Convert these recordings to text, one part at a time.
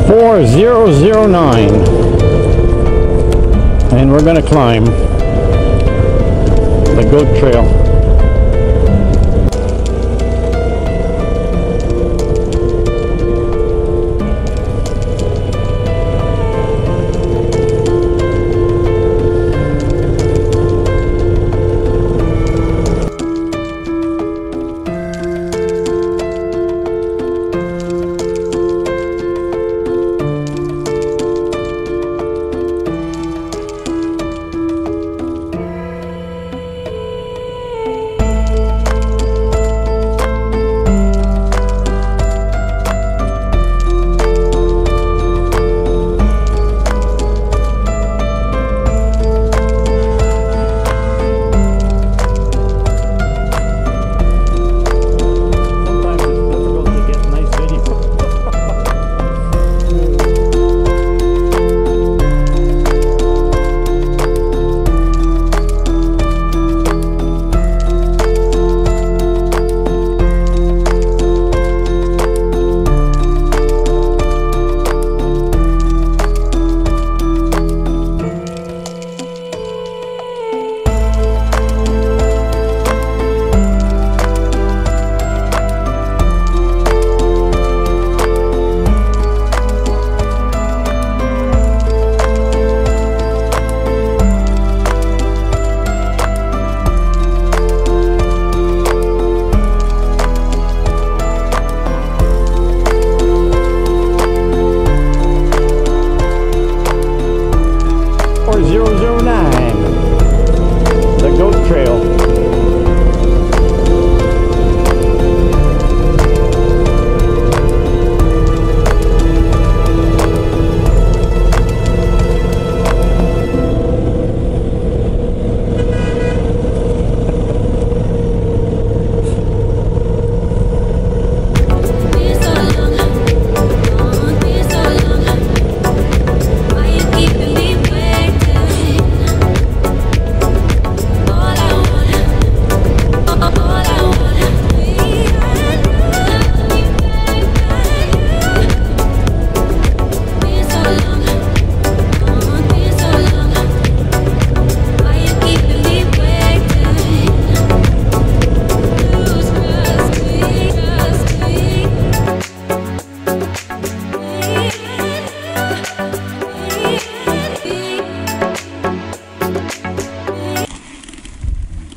4009, and we're gonna climb the goat trail.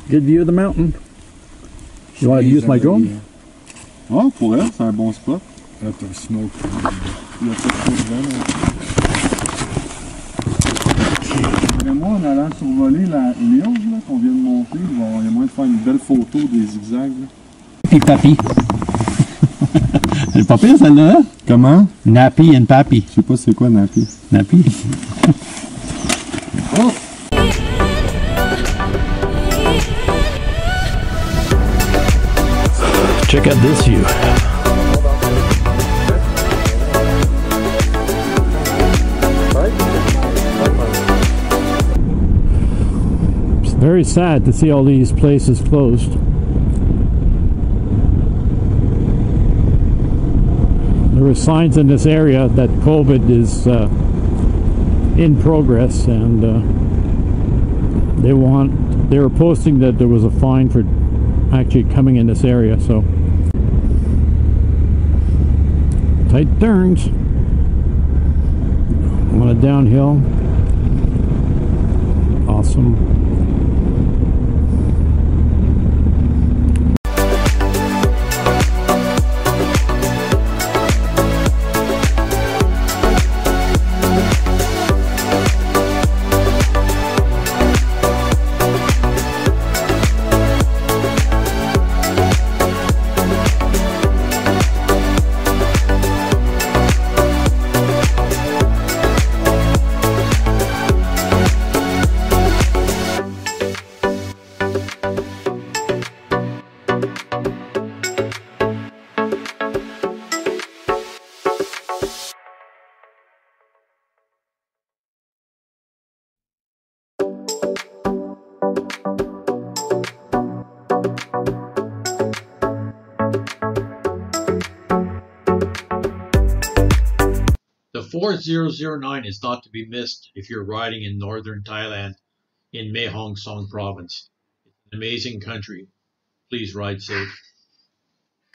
Good view of the mountain. You want to use my drone? Oh, pour elle, c'est un bon spot. Là, t'as le smoke. Il y a pas de vraiment. Moi, en allant survoler la Léon qu'on vient de monter, il y a moyen de faire une belle photo des zigzags. Et papy. C'est pas pire celle-là, hein? Comment? Nappy and Pappy. Je sais pas c'est quoi Nappy. Nappy. Oh! Check out this view. It's very sad to see all these places closed. There were signs in this area that COVID is in progress, and they were posting that there was a fine for actually coming in this area. So tight turns on a downhill. Awesome. 4009 is not to be missed if you're riding in northern Thailand in Mae Hong Son province. It's an amazing country. Please ride safe.